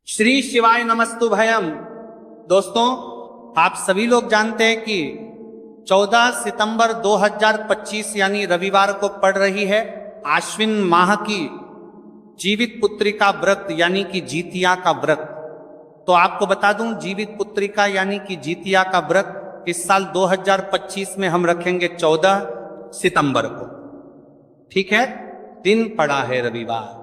श्री शिवाय नमस्तु भयम। दोस्तों, आप सभी लोग जानते हैं कि 14 सितंबर 2025 यानी रविवार को पड़ रही है आश्विन माह की जीवित पुत्रिका व्रत यानी कि जीतिया का व्रत। तो आपको बता दूं, जीवित पुत्रिका यानी कि जीतिया का व्रत इस साल 2025 में हम रखेंगे 14 सितंबर को। ठीक है, दिन पड़ा है रविवार।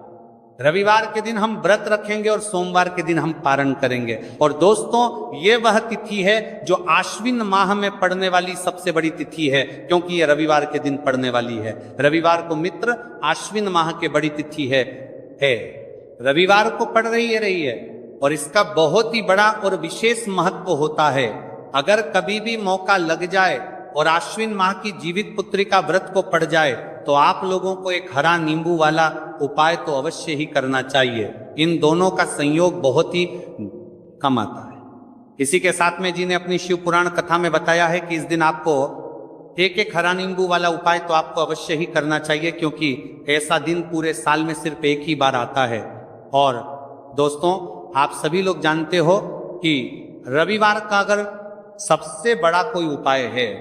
रविवार के दिन हम व्रत रखेंगे और सोमवार के दिन हम पारण करेंगे। और दोस्तों, ये वह तिथि है जो आश्विन माह में पड़ने वाली सबसे बड़ी तिथि है, क्योंकि ये रविवार के दिन पड़ने वाली है। रविवार को मित्र आश्विन माह के बड़ी तिथि है। रविवार को पड़ रही है और इसका बहुत ही बड़ा और विशेष महत्व होता है। अगर कभी भी मौका लग जाए और आश्विन माह की जीवित पुत्रिका व्रत को पड़ जाए तो आप लोगों को एक हरा नींबू वाला उपाय तो अवश्य ही करना चाहिए। इन दोनों का संयोग बहुत ही कम आता है। इसी के साथ में जी ने अपनी शिव पुराण कथा में बताया है कि इस दिन आपको एक एक हरा नींबू वाला उपाय तो आपको अवश्य ही करना चाहिए, क्योंकि ऐसा दिन पूरे साल में सिर्फ एक ही बार आता है। और दोस्तों, आप सभी लोग जानते हो कि रविवार का अगर सबसे बड़ा कोई उपाय है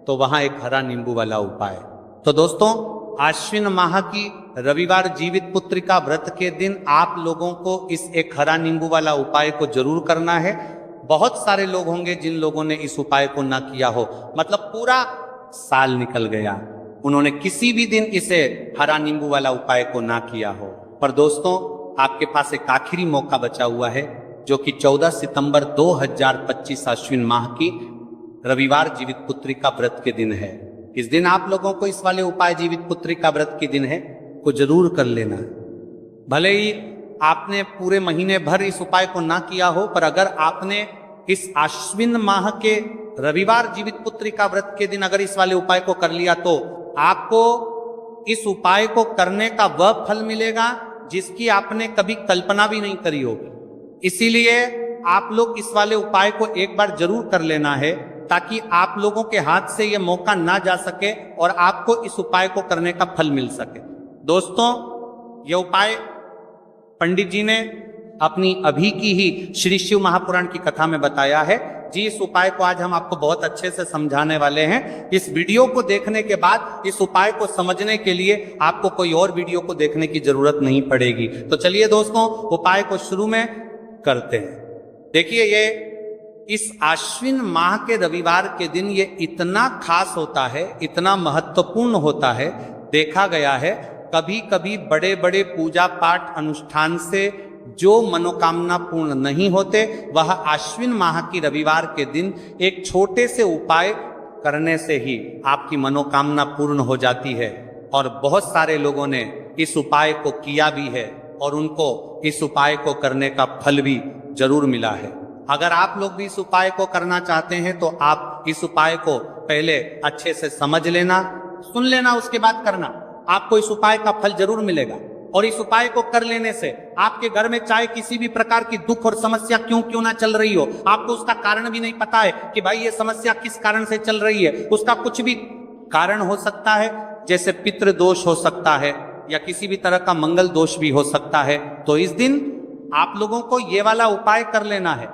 तो वहां एक हरा नींबू वाला उपाय। तो दोस्तों, आश्विन माह की रविवार जीवित पुत्रिका व्रत के दिन आप लोगों को इस एक हरा नींबू वाला उपाय को जरूर करना है। बहुत सारे लोग होंगे जिन लोगों ने इस उपाय को ना किया हो, मतलब पूरा साल निकल गया, उन्होंने किसी भी दिन इसे हरा नींबू वाला उपाय को ना किया हो। पर दोस्तों, आपके पास एक आखिरी मौका बचा हुआ है, जो कि 14 सितंबर 2025 आश्विन माह की रविवार जीवित पुत्रिका व्रत के दिन है। इस दिन आप लोगों को इस वाले उपाय जीवित पुत्रिका व्रत के दिन है को जरूर कर लेना। भले ही आपने पूरे महीने भर इस उपाय को ना किया हो, पर अगर आपने इस आश्विन माह के रविवार जीवित पुत्रिका व्रत के दिन अगर इस वाले उपाय को कर लिया तो आपको इस उपाय को करने का वह फल मिलेगा जिसकी आपने कभी कल्पना भी नहीं करी होगी। इसीलिए आप लोग इस वाले उपाय को एक बार जरूर कर लेना है, ताकि आप लोगों के हाथ से यह मौका ना जा सके और आपको इस उपाय को करने का फल मिल सके। दोस्तों, यह उपाय पंडित जी ने अपनी अभी की ही श्री शिव महापुराण की कथा में बताया है। जी, इस उपाय को आज हम आपको बहुत अच्छे से समझाने वाले हैं। इस वीडियो को देखने के बाद इस उपाय को समझने के लिए आपको कोई और वीडियो को देखने की जरूरत नहीं पड़ेगी। तो चलिए दोस्तों, उपाय को शुरू में करते हैं। देखिए, ये इस आश्विन माह के रविवार के दिन ये इतना खास होता है, इतना महत्वपूर्ण होता है। देखा गया है कभी कभी बड़े बड़े पूजा पाठ अनुष्ठान से जो मनोकामना पूर्ण नहीं होते, वह आश्विन माह की रविवार के दिन एक छोटे से उपाय करने से ही आपकी मनोकामना पूर्ण हो जाती है। और बहुत सारे लोगों ने इस उपाय को किया भी है और उनको इस उपाय को करने का फल भी जरूर मिला है। अगर आप लोग भी इस उपाय को करना चाहते हैं तो आप इस उपाय को पहले अच्छे से समझ लेना, सुन लेना, उसके बाद करना। आपको इस उपाय का फल जरूर मिलेगा। और इस उपाय को कर लेने से आपके घर में चाहे किसी भी प्रकार की दुख और समस्या क्यों ना चल रही हो, आपको उसका कारण भी नहीं पता है कि भाई ये समस्या किस कारण से चल रही है, उसका कुछ भी कारण हो सकता है, जैसे पितृ दोष हो सकता है या किसी भी तरह का मंगल दोष भी हो सकता है। तो इस दिन आप लोगों को ये वाला उपाय कर लेना है।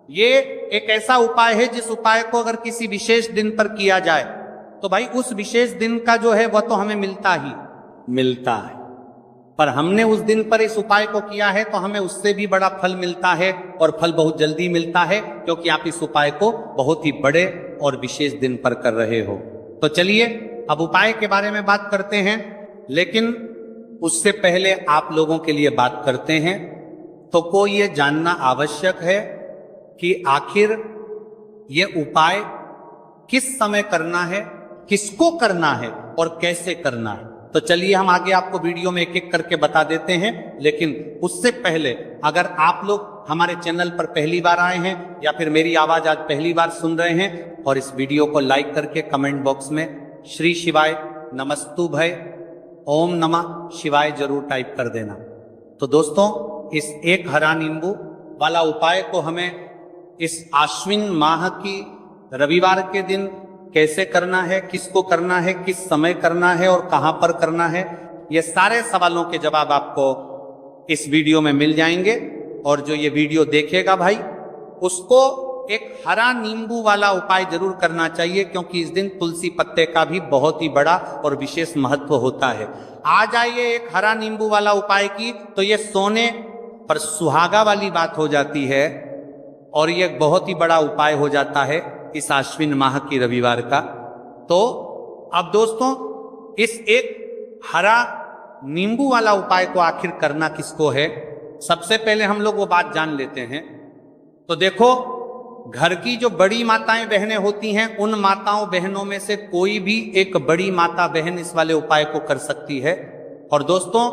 ये एक ऐसा उपाय है जिस उपाय को अगर किसी विशेष दिन पर किया जाए तो भाई उस विशेष दिन का जो है वह तो हमें मिलता ही मिलता है। पर हमने उस दिन पर इस उपाय को किया है तो हमें उससे भी बड़ा फल मिलता है, और फल बहुत जल्दी मिलता है, क्योंकि आप इस उपाय को बहुत ही बड़े और विशेष दिन पर कर रहे हो। तो चलिए अब उपाय के बारे में बात करते हैं, लेकिन उससे पहले आप लोगों के लिए बात करते हैं तो को ये जानना आवश्यक है कि आखिर ये उपाय किस समय करना है, किसको करना है और कैसे करना है। तो चलिए हम आगे आपको वीडियो में एक एक करके बता देते हैं। लेकिन उससे पहले अगर आप लोग हमारे चैनल पर पहली बार आए हैं या फिर मेरी आवाज आज पहली बार सुन रहे हैं, और इस वीडियो को लाइक करके कमेंट बॉक्स में श्री शिवाय नमस्तु भय ओम नमः शिवाय जरूर टाइप कर देना। तो दोस्तों, इस एक हरा नींबू वाला उपाय को हमें इस आश्विन माह की रविवार के दिन कैसे करना है, किसको करना है, किस समय करना है और कहां पर करना है, ये सारे सवालों के जवाब आपको इस वीडियो में मिल जाएंगे। और जो ये वीडियो देखेगा भाई, उसको एक हरा नींबू वाला उपाय जरूर करना चाहिए, क्योंकि इस दिन तुलसी पत्ते का भी बहुत ही बड़ा और विशेष महत्व होता है। आ जाइए एक हरा नींबू वाला उपाय की, तो ये सोने पर सुहागा वाली बात हो जाती है और ये बहुत ही बड़ा उपाय हो जाता है इस आश्विन माह की रविवार का। तो अब दोस्तों, इस एक हरा नींबू वाला उपाय को आखिर करना किसको है, सबसे पहले हम लोग वो बात जान लेते हैं। तो देखो, घर की जो बड़ी माताएं बहनें होती हैं, उन माताओं बहनों में से कोई भी एक बड़ी माता बहन इस वाले उपाय को कर सकती है। और दोस्तों,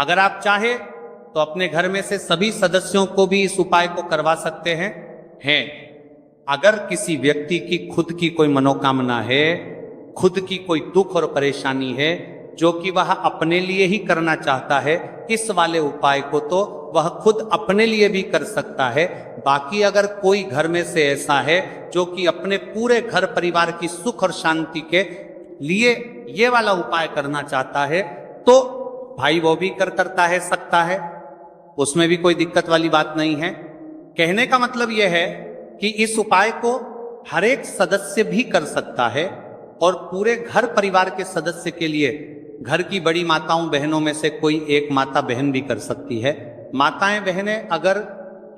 अगर आप चाहे तो अपने घर में से सभी सदस्यों को भी इस उपाय को करवा सकते हैं। अगर किसी व्यक्ति की खुद की कोई मनोकामना है, खुद की कोई दुख और परेशानी है, जो कि वह अपने लिए ही करना चाहता है, इस वाले उपाय को तो वह खुद अपने लिए भी कर सकता है। बाकी अगर कोई घर में से ऐसा है जो कि अपने पूरे घर परिवार की सुख और शांति के लिए ये वाला उपाय करना चाहता है, तो भाई वो भी करता है, सकता है, उसमें भी कोई दिक्कत वाली बात नहीं है। कहने का मतलब यह है कि इस उपाय को हर एक सदस्य भी कर सकता है और पूरे घर परिवार के सदस्य के लिए घर की बड़ी माताओं बहनों में से कोई एक माता बहन भी कर सकती है। माताएं बहनें अगर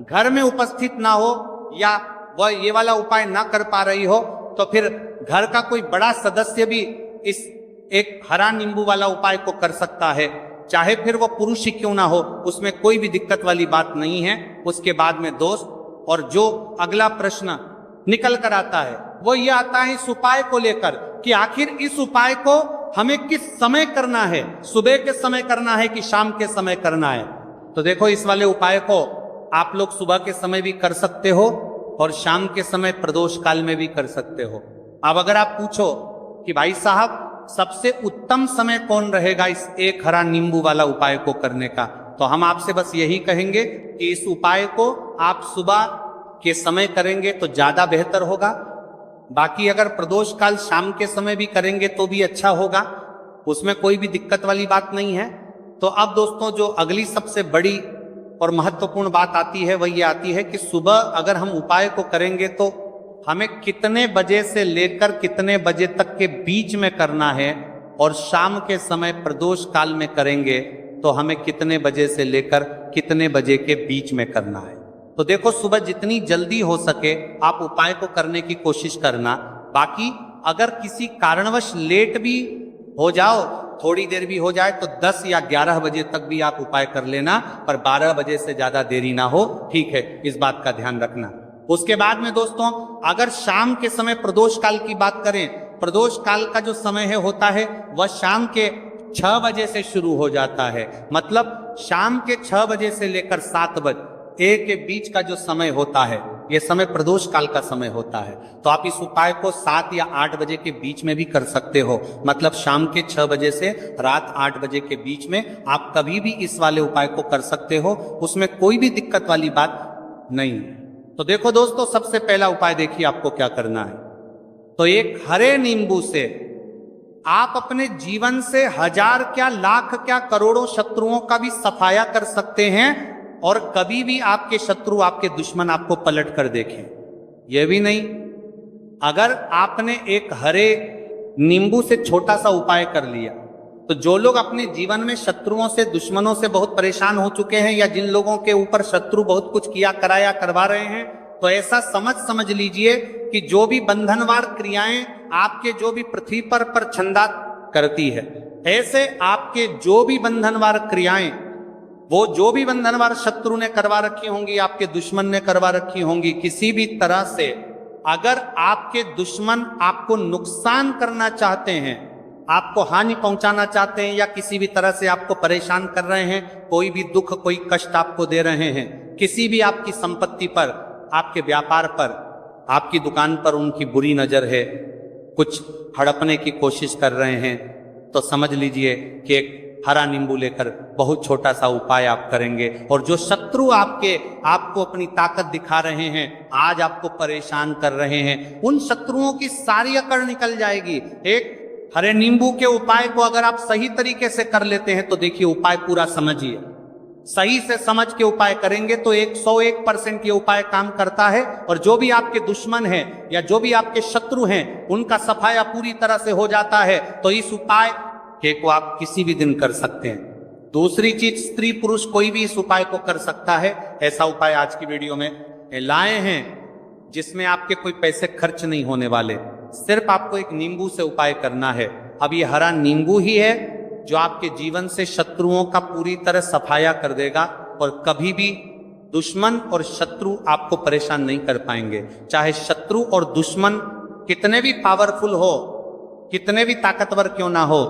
घर में उपस्थित ना हो या वह ये वाला उपाय ना कर पा रही हो, तो फिर घर का कोई बड़ा सदस्य भी इस एक हरा नींबू वाला उपाय को कर सकता है, चाहे फिर वो पुरुष ही क्यों ना हो, उसमें कोई भी दिक्कत वाली बात नहीं है। उसके बाद में दोस्त, और जो अगला प्रश्न निकल कर आता है वो ये आता है इस उपाय को लेकर कि आखिर इस उपाय को हमें किस समय करना है, सुबह के समय करना है कि शाम के समय करना है। तो देखो, इस वाले उपाय को आप लोग सुबह के समय भी कर सकते हो और शाम के समय प्रदोष काल में भी कर सकते हो। अब अगर आप पूछो कि भाई साहब सबसे उत्तम समय कौन रहेगा इस एक हरा नींबू वाला उपाय को करने का, तो हम आपसे बस यही कहेंगे कि इस उपाय को आप सुबह के समय करेंगे तो ज्यादा बेहतर होगा। बाकी अगर प्रदोष काल शाम के समय भी करेंगे तो भी अच्छा होगा, उसमें कोई भी दिक्कत वाली बात नहीं है। तो अब दोस्तों, जो अगली सबसे बड़ी और महत्वपूर्ण बात आती है वह ये आती है कि सुबह अगर हम उपाय को करेंगे तो हमें कितने बजे से लेकर कितने बजे तक के बीच में करना है, और शाम के समय प्रदोष काल में करेंगे तो हमें कितने बजे से लेकर कितने बजे के बीच में करना है। तो देखो, सुबह जितनी जल्दी हो सके आप उपाय को करने की कोशिश करना। बाकी अगर किसी कारणवश लेट भी हो जाओ, थोड़ी देर भी हो जाए, तो 10 या 11 बजे तक भी आप उपाय कर लेना, पर 12 बजे से ज्यादा देरी ना हो, ठीक है, इस बात का ध्यान रखना। उसके बाद में दोस्तों, अगर शाम के समय प्रदोष काल की बात करें, प्रदोष काल का जो समय है होता है वह शाम के 6 बजे से शुरू हो जाता है। मतलब शाम के 6 बजे से लेकर 7 बजे के बीच का जो समय होता है, यह समय प्रदोष काल का समय होता है। तो आप इस उपाय को 7 या 8 बजे के बीच में भी कर सकते हो। मतलब शाम के 6 बजे से रात 8 बजे के बीच में आप कभी भी इस वाले उपाय को कर सकते हो, उसमें कोई भी दिक्कत वाली बात नहीं। तो देखो दोस्तों, सबसे पहला उपाय देखिए आपको क्या करना है। तो एक हरे नींबू से आप अपने जीवन से 1000 क्या लाख क्या करोड़ों शत्रुओं का भी सफाया कर सकते हैं, और कभी भी आपके शत्रु आपके दुश्मन आपको पलट कर देखें यह भी नहीं। अगर आपने एक हरे नींबू से छोटा सा उपाय कर लिया, तो जो लोग अपने जीवन में शत्रुओं से दुश्मनों से बहुत परेशान हो चुके हैं, या जिन लोगों के ऊपर शत्रु बहुत कुछ किया कराया करवा रहे हैं, तो ऐसा समझ लीजिए कि जो भी बंधनवार क्रियाएं आपके जो भी पृथ्वी पर छंदा करती है, ऐसे आपके जो भी बंधनवार क्रियाएं, वो जो भी बंधनवार शत्रु ने करवा रखी होंगी, आपके दुश्मन ने करवा रखी होंगी, किसी भी तरह से अगर आपके दुश्मन आपको नुकसान करना चाहते हैं, आपको हानि पहुंचाना चाहते हैं, या किसी भी तरह से आपको परेशान कर रहे हैं, कोई भी दुख कोई कष्ट आपको दे रहे हैं, किसी भी आपकी संपत्ति पर, आपके व्यापार पर, आपकी दुकान पर उनकी बुरी नजर है, कुछ हड़पने की कोशिश कर रहे हैं, तो समझ लीजिए कि एक हरा नींबू लेकर बहुत छोटा सा उपाय आप करेंगे, और जो शत्रु आपको अपनी ताकत दिखा रहे हैं, आज आपको परेशान कर रहे हैं, उन शत्रुओं की सारी अकड़ निकल जाएगी। एक हरे नींबू के उपाय को अगर आप सही तरीके से कर लेते हैं तो देखिए उपाय पूरा समझिए, सही से समझ के उपाय करेंगे तो 101% ये उपाय काम करता है। और जो भी आपके दुश्मन हैं या जो भी आपके शत्रु हैं उनका सफाया पूरी तरह से हो जाता है। तो इस उपाय को आप किसी भी दिन कर सकते हैं। दूसरी चीज, स्त्री पुरुष कोई भी इस उपाय को कर सकता है। ऐसा उपाय आज की वीडियो में लाए हैं जिसमें आपके कोई पैसे खर्च नहीं होने वाले। सिर्फ आपको एक नींबू से उपाय करना है। अब ये हरा नींबू ही है जो आपके जीवन से शत्रुओं का पूरी तरह सफाया कर देगा और कभी भी दुश्मन और शत्रु आपको परेशान नहीं कर पाएंगे। चाहे शत्रु और दुश्मन कितने भी पावरफुल हो, कितने भी ताकतवर क्यों ना हो,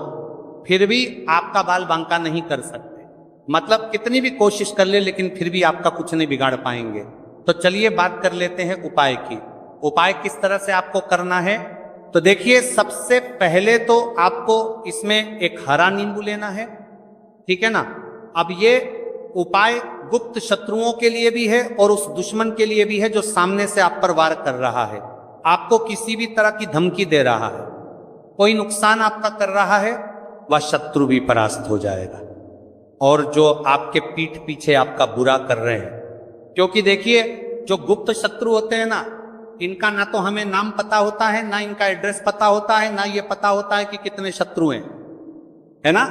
फिर भी आपका बाल बांका नहीं कर सकते। मतलब कितनी भी कोशिश कर ले लेकिन फिर भी आपका कुछ नहीं बिगाड़ पाएंगे। तो चलिए बात कर लेते हैं उपाय की। उपाय किस तरह से आपको करना है तो देखिए, सबसे पहले तो आपको इसमें एक हरा नींबू लेना है, ठीक है ना। अब ये उपाय गुप्त शत्रुओं के लिए भी है और उस दुश्मन के लिए भी है जो सामने से आप पर वार कर रहा है, आपको किसी भी तरह की धमकी दे रहा है, कोई नुकसान आपका कर रहा है, वह शत्रु भी परास्त हो जाएगा। और जो आपके पीठ पीछे आपका बुरा कर रहे हैं, क्योंकि देखिए जो गुप्त शत्रु होते हैं ना, इनका ना तो हमें नाम पता होता है, ना इनका एड्रेस पता होता है, ना ये पता होता है कि कितने शत्रु हैं, है ना।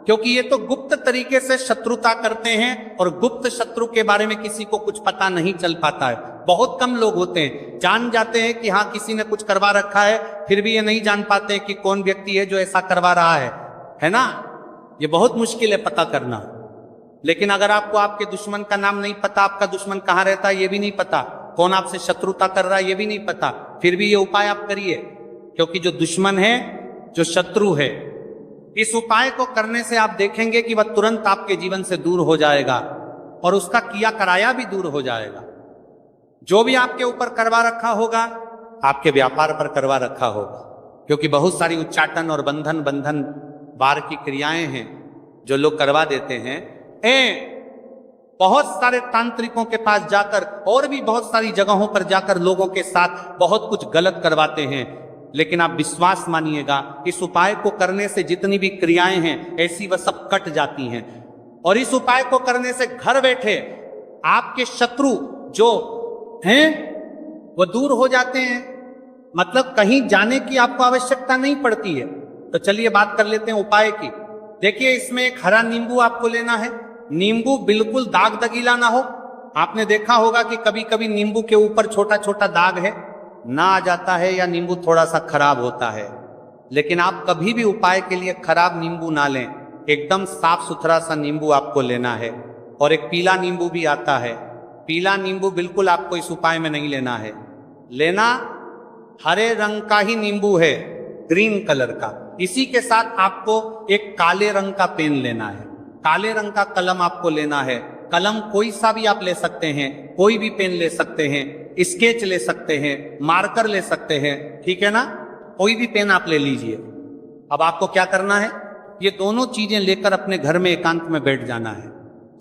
क्योंकि ये तो गुप्त तरीके से शत्रुता करते हैं और गुप्त शत्रु के बारे में किसी को कुछ पता नहीं चल पाता है। बहुत कम लोग होते हैं, जान जाते हैं कि हाँ किसी ने कुछ करवा रखा है, फिर भी ये नहीं जान पाते कि कौन व्यक्ति है जो ऐसा करवा रहा है ना। ये बहुत मुश्किल है पता करना। लेकिन अगर आपको आपके दुश्मन का नाम नहीं पता, आपका दुश्मन कहाँ रहता है ये भी नहीं पता, कौन आपसे शत्रुता कर रहा है ये भी नहीं पता, फिर भी ये उपाय आप करिए। क्योंकि जो दुश्मन है, जो शत्रु है, इस उपाय को करने से आप देखेंगे कि वह तुरंत आपके जीवन से दूर हो जाएगा और उसका किया कराया भी दूर हो जाएगा। जो भी आपके ऊपर करवा रखा होगा, आपके व्यापार पर करवा रखा होगा, क्योंकि बहुत सारी उच्चाटन और बंधन वार की क्रियाएं हैं जो लोग करवा देते हैं। बहुत सारे तांत्रिकों के पास जाकर और भी बहुत सारी जगहों पर जाकर लोगों के साथ बहुत कुछ गलत करवाते हैं। लेकिन आप विश्वास मानिएगा, इस उपाय को करने से जितनी भी क्रियाएं हैं ऐसी वह सब कट जाती हैं। और इस उपाय को करने से घर बैठे आपके शत्रु जो हैं वो दूर हो जाते हैं। मतलब कहीं जाने की आपको आवश्यकता नहीं पड़ती है। तो चलिए बात कर लेते हैं उपाय की। देखिए, इसमें एक हरा नींबू आपको लेना है। नींबू बिल्कुल दाग दगीला ना हो। आपने देखा होगा कि कभी कभी नींबू के ऊपर छोटा छोटा दाग है ना आ जाता है, या नींबू थोड़ा सा खराब होता है। लेकिन आप कभी भी उपाय के लिए खराब नींबू ना लें, एकदम साफ सुथरा सा नींबू आपको लेना है। और एक पीला नींबू भी आता है, पीला नींबू बिल्कुल आपको इस उपाय में नहीं लेना है। लेना हरे रंग का ही नींबू है, ग्रीन कलर का। इसी के साथ आपको एक काले रंग का पेन लेना है, काले रंग का कलम आपको लेना है। कलम कोई सा भी आप ले सकते हैं, कोई भी पेन ले सकते हैं, स्केच ले सकते हैं, मार्कर ले सकते हैं, ठीक है ना। कोई भी पेन आप ले लीजिए। अब आपको क्या करना है, ये दोनों चीजें लेकर अपने घर में एकांत में बैठ जाना है,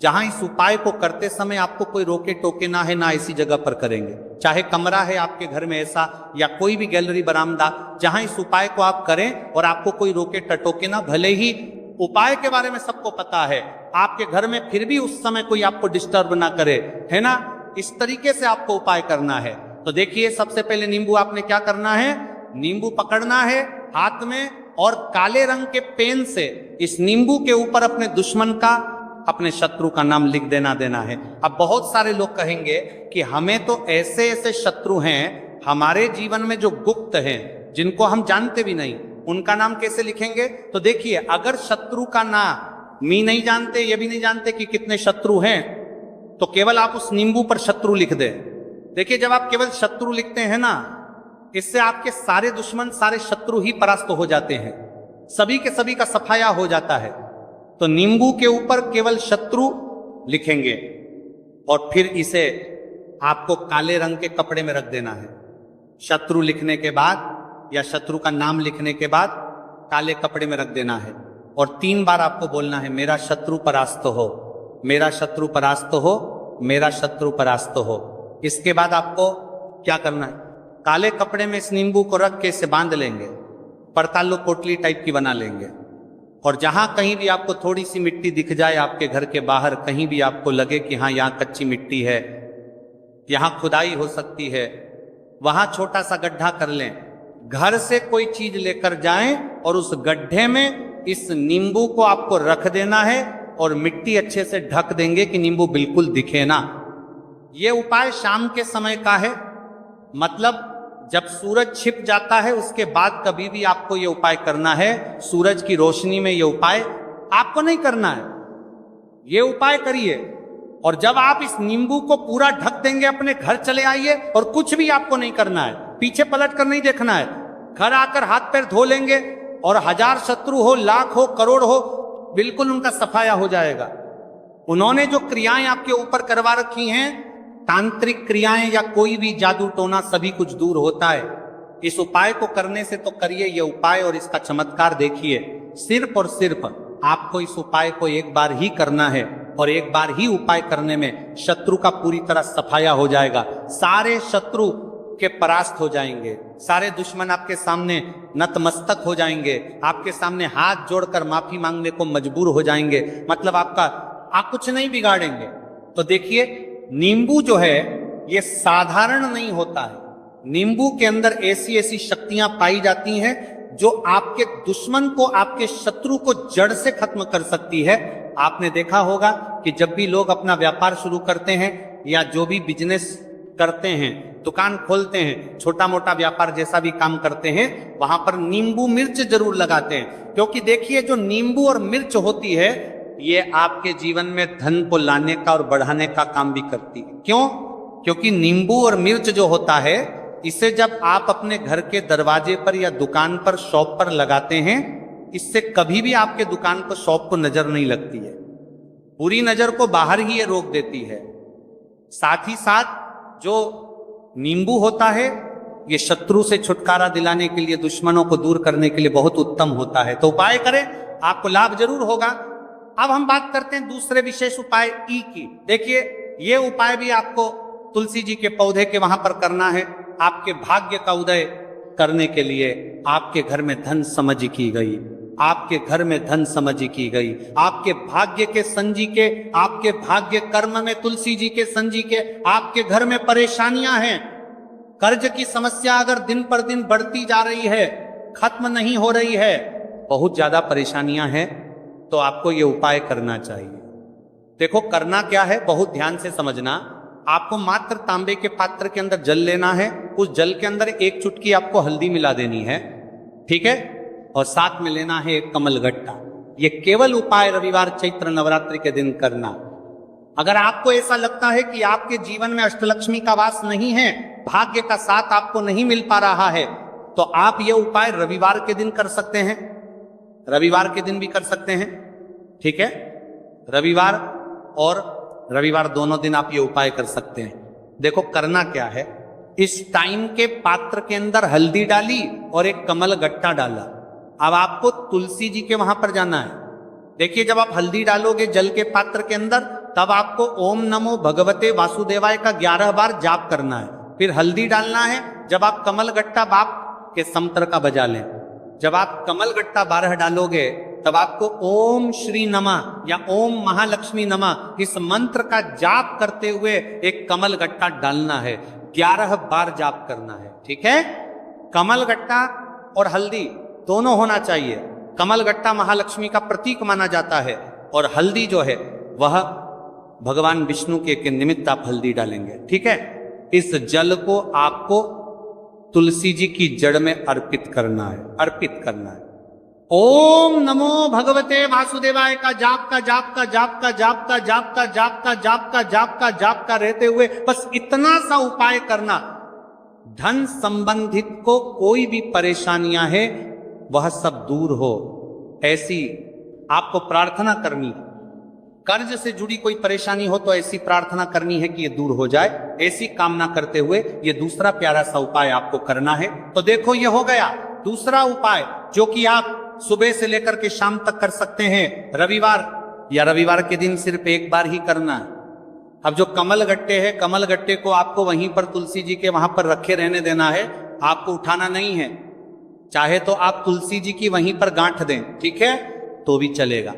जहां इस उपाय को करते समय आपको कोई रोके टोके ना है, ना ऐसी जगह पर करेंगे। चाहे कमरा है आपके घर में ऐसा, या कोई भी गैलरी बरामदा, जहां इस उपाय को आप करें और आपको कोई रोके टटोके ना। भले ही उपाय के बारे में सबको पता है, आपके घर में फिर भी उस समय कोई आपको डिस्टर्ब ना करे, है ना। इस तरीके से आपको उपाय करना है। तो देखिए, सबसे पहले नींबू आपने क्या करना है, नींबू पकड़ना है हाथ में और काले रंग के पेन से इस नींबू के ऊपर अपने दुश्मन का, अपने शत्रु का नाम लिख देना है। अब बहुत सारे लोग कहेंगे कि हमें तो ऐसे ऐसे शत्रु हैं हमारे जीवन में जो गुप्त हैं, जिनको हम जानते भी नहीं, उनका नाम कैसे लिखेंगे। तो देखिए, अगर शत्रु का नाम नहीं जानते, ये भी नहीं जानते कि कितने शत्रु हैं, तो केवल आप उस नींबू पर शत्रु लिख दें। देखिए, जब आप केवल शत्रु लिखते हैं ना, इससे आपके सारे दुश्मन, सारे शत्रु ही परास्त हो जाते हैं, सभी के सभी का सफाया हो जाता है। तो नींबू के ऊपर केवल शत्रु लिखेंगे और फिर इसे आपको काले रंग के कपड़े में रख देना है। शत्रु लिखने के बाद या शत्रु का नाम लिखने के बाद काले कपड़े में रख देना है और 3 बार आपको बोलना है, मेरा शत्रु परास्त हो, मेरा शत्रु परास्त हो, मेरा शत्रु परास्त हो। इसके बाद आपको क्या करना है, काले कपड़े में इस नींबू को रख के इसे बांध लेंगे, परतालू पोटली टाइप की बना लेंगे और जहां कहीं भी आपको थोड़ी सी मिट्टी दिख जाए आपके घर के बाहर, कहीं भी आपको लगे कि हाँ यहाँ कच्ची मिट्टी है, यहाँ खुदाई हो सकती है, वहां छोटा सा गड्ढा कर लें। घर से कोई चीज लेकर जाएं और उस गड्ढे में इस नींबू को आपको रख देना है और मिट्टी अच्छे से ढक देंगे कि नींबू बिल्कुल दिखे ना। ये उपाय शाम के समय का है, मतलब जब सूरज छिप जाता है उसके बाद कभी भी आपको ये उपाय करना है। सूरज की रोशनी में ये उपाय आपको नहीं करना है, ये उपाय करिए। और जब आप इस नींबू को पूरा ढक देंगे अपने घर चले आइए और कुछ भी आपको नहीं करना है, पीछे पलट कर नहीं देखना है। घर आकर हाथ पैर धो लेंगे और 1000 शत्रु हो, लाख हो, करोड़ हो, बिल्कुल उनका सफाया हो जाएगा। उन्होंने जो क्रियाएं आपके ऊपर करवा रखी हैं, तांत्रिक क्रियाएं या कोई भी जादू टोना, सभी कुछ दूर होता है। इस उपाय को करने से तो करिए ये उपाय और इसका चमत्कार देखिए। सिर्फ और सिर्फ आपको इस उपाय को एक बार ही करना है और एक बार ही उपाय करने में शत्रु का पूरी तरह सफाया हो जाएगा। सारे शत्रु के परास्त हो जाएंगे, सारे दुश्मन आपके सामने नतमस्तक हो जाएंगे, आपके सामने हाथ जोड़कर माफी मांगने को मजबूर हो जाएंगे। मतलब आप कुछ नहीं बिगाड़ेंगे। तो देखिए, नींबू जो है ये साधारण नहीं होता है। नींबू के अंदर ऐसी ऐसी शक्तियां पाई जाती हैं जो आपके दुश्मन को, आपके शत्रु को जड़ से खत्म कर सकती है। आपने देखा होगा कि जब भी लोग अपना व्यापार शुरू करते हैं या जो भी बिजनेस करते हैं, दुकान खोलते हैं, छोटा मोटा व्यापार जैसा भी काम करते हैं, वहां पर नींबू मिर्च जरूर लगाते हैं। क्योंकि देखिए, जो नींबू और मिर्च होती है ये आपके जीवन में धन को लाने का और बढ़ाने का काम भी करती है। क्यों? क्योंकि नींबू और मिर्च जो होता है, इसे जब आप अपने घर के दरवाजे पर या दुकान पर, शॉप पर लगाते हैं, इससे कभी भी आपके दुकान को, शॉप को नजर नहीं लगती है। पूरी नजर को बाहर ही ये रोक देती है। साथ ही साथ जो नींबू होता है ये शत्रु से छुटकारा दिलाने के लिए, दुश्मनों को दूर करने के लिए बहुत उत्तम होता है। तो उपाय करें, आपको लाभ जरूर होगा। अब हम बात करते हैं दूसरे विशेष उपाय ई की। देखिए, ये उपाय भी आपको तुलसी जी के पौधे के वहां पर करना है। आपके भाग्य का उदय करने के लिए आपके घर में धन समझ की गई, आपके घर में धन समझ की गई, आपके भाग्य के संजी के, आपके भाग्य कर्म में तुलसी जी के संजी के। आपके घर में परेशानियां हैं, कर्ज की समस्या अगर दिन पर दिन बढ़ती जा रही है, खत्म नहीं हो रही है, बहुत ज्यादा परेशानियां हैं, तो आपको ये उपाय करना चाहिए। देखो करना क्या है, बहुत ध्यान से समझना। आपको मात्र तांबे के पात्र के अंदर जल लेना है। उस जल के अंदर 1 चुटकी आपको हल्दी मिला देनी है, ठीक है? और साथ में लेना है एक कमलगट्टा। ये केवल उपाय रविवार चैत्र नवरात्रि के दिन करना। अगर आपको ऐसा लगता है कि आपके जीवन में अष्टलक्ष्मी का वास नहीं है, भाग्य का साथ आपको नहीं मिल पा रहा है, तो आप ये उपाय रविवार के दिन कर सकते हैं, रविवार के दिन भी कर सकते हैं, ठीक है? रविवार और रविवार दोनों दिन आप ये उपाय कर सकते हैं। देखो करना क्या है, इस टाइम के पात्र के अंदर हल्दी डाली और एक कमल गट्टा डाला। अब आपको तुलसी जी के वहां पर जाना है। देखिए, जब आप हल्दी डालोगे जल के पात्र के अंदर, तब आपको ओम नमो भगवते वासुदेवाय का 11 बार जाप करना है। फिर हल्दी डालना है। जब आप कमल गट्टा बाप के समतर का बजा लें, जब आप कमल गट्टा 12 डालोगे, तब आपको ओम श्री नमः या ओम महालक्ष्मी नमः इस मंत्र का जाप करते हुए एक कमल गट्टा डालना है। 11 बार जाप करना है, ठीक है? कमल गट्टा और हल्दी दोनों होना चाहिए। कमल गट्टा महालक्ष्मी का प्रतीक माना जाता है और हल्दी जो है वह भगवान विष्णु के निमित्त आप हल्दी डालेंगे, ठीक है? इस जल को आपको तुलसी जी की जड़ में अर्पित करना है, अर्पित करना है। ओम नमो भगवते वासुदेवाय का जाप का जाप का जाप का जाप का जाप का जाप का जाप का जाप का जाप का रहते हुए बस इतना सा उपाय करना। धन संबंधित को कोई भी परेशानियां है वह सब दूर हो, ऐसी आपको प्रार्थना करनी है। कर्ज से जुड़ी कोई परेशानी हो तो ऐसी प्रार्थना करनी है कि ये दूर हो जाए। ऐसी कामना करते हुए ये दूसरा प्यारा सा उपाय आपको करना है। तो देखो, ये हो गया दूसरा उपाय जो कि आप सुबह से लेकर के शाम तक कर सकते हैं। रविवार या रविवार के दिन सिर्फ एक बार ही करना है। अब जो कमल गट्टे है, कमल गट्टे को आपको वहीं पर तुलसी जी के वहां पर रखे रहने देना है, आपको उठाना नहीं है। चाहे तो आप तुलसी जी की वहीं पर गांठ दें, ठीक है? तो भी चलेगा।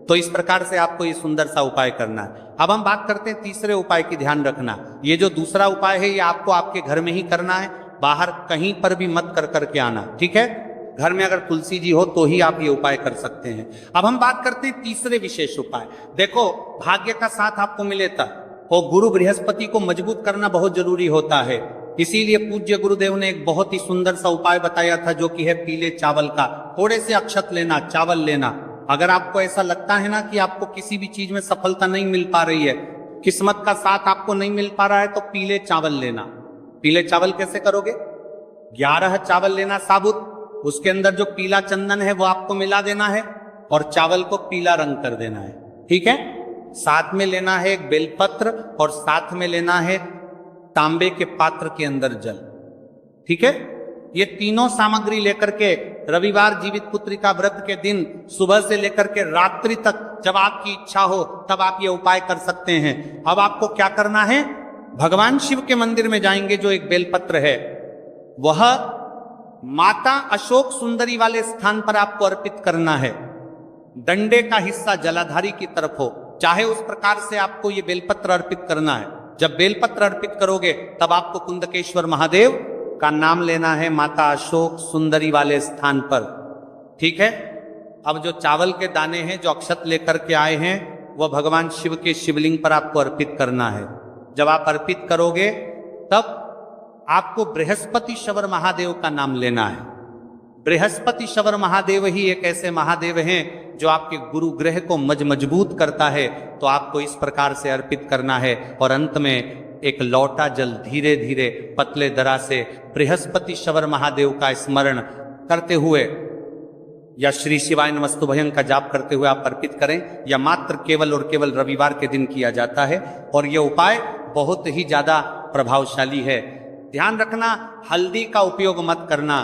तो इस प्रकार से आपको ये सुंदर सा उपाय करना है। अब हम बात करते हैं तीसरे उपाय की। ध्यान रखना, ये जो दूसरा उपाय है ये आपको आपके घर में ही करना है, बाहर कहीं पर भी मत कर करके आना, ठीक है। घर में अगर तुलसी जी हो तो ही आप ये उपाय कर सकते हैं। अब हम बात करते हैं तीसरे विशेष उपाय। देखो, भाग्य का साथ आपको मिले तब, और गुरु बृहस्पति को मजबूत करना बहुत जरूरी होता है। इसीलिए पूज्य गुरुदेव ने एक बहुत ही सुंदर सा उपाय बताया था, जो कि है पीले चावल का। थोड़े से अक्षत लेना, चावल लेना। अगर आपको ऐसा लगता है ना कि आपको किसी भी चीज में सफलता नहीं मिल पा रही है, किस्मत का साथ आपको नहीं मिल पा रहा है, तो पीले चावल लेना। पीले चावल कैसे करोगे? 11 चावल लेना साबुत, उसके अंदर जो पीला चंदन है वो आपको मिला देना है और चावल को पीला रंग कर देना है, ठीक है। साथ में लेना है एक बेलपत्र और साथ में लेना है तांबे के पात्र के अंदर जल, ठीक है। ये तीनों सामग्री लेकर के रविवार जीवित पुत्री का व्रत के दिन सुबह से लेकर के रात्रि तक, जब आपकी इच्छा हो तब आप ये उपाय कर सकते हैं। अब आपको क्या करना है? भगवान शिव के मंदिर में जाएंगे, जो एक बेलपत्र है वह माता अशोक सुंदरी वाले स्थान पर आपको अर्पित करना है। डंडे का हिस्सा जलाधारी की तरफ हो, चाहे उस प्रकार से आपको ये बेलपत्र अर्पित करना है। जब बेलपत्र अर्पित करोगे तब आपको कुंदकेश्वर महादेव का नाम लेना है माता अशोक सुंदरी वाले स्थान पर, ठीक है। अब जो चावल के दाने हैं, जो अक्षत लेकर के आए हैं, वह भगवान शिव के शिवलिंग पर आपको अर्पित करना है। जब आप अर्पित करोगे तब आपको बृहस्पति शवर महादेव का नाम लेना है। बृहस्पति शवर महादेव ही एक ऐसे महादेव हैं जो आपके गुरु ग्रह को मजबूत करता है। तो आपको इस प्रकार से अर्पित करना है और अंत में एक लौटा जल धीरे धीरे पतले दरा से बृहस्पति शवर महादेव का स्मरण करते हुए या श्री शिवाय नमस्तुभयं का जाप करते हुए आप अर्पित करें। या मात्र केवल और केवल रविवार के दिन किया जाता है और यह उपाय बहुत ही ज्यादा प्रभावशाली है। ध्यान रखना, हल्दी का उपयोग मत करना,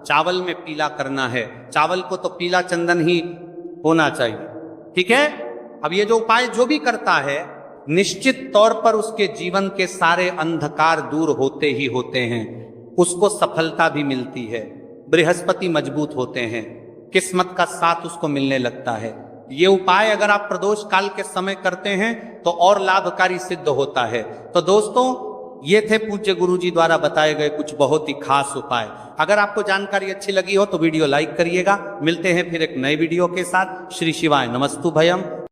चावल में पीला करना है। चावल को तो पीला चंदन ही होना चाहिए, ठीक है। अब ये जो उपाय जो भी करता है, निश्चित तौर पर उसके जीवन के सारे अंधकार दूर होते ही होते हैं, उसको सफलता भी मिलती है, बृहस्पति मजबूत होते हैं, किस्मत का साथ उसको मिलने लगता है। ये उपाय अगर आप प्रदोष काल के समय करते हैं तो और लाभकारी सिद्ध होता है। तो दोस्तों, ये थे पूज्य गुरु जी द्वारा बताए गए कुछ बहुत ही खास उपाय। अगर आपको जानकारी अच्छी लगी हो तो वीडियो लाइक करिएगा। मिलते हैं फिर एक नए वीडियो के साथ। श्री शिवाय नमस्तुभयम।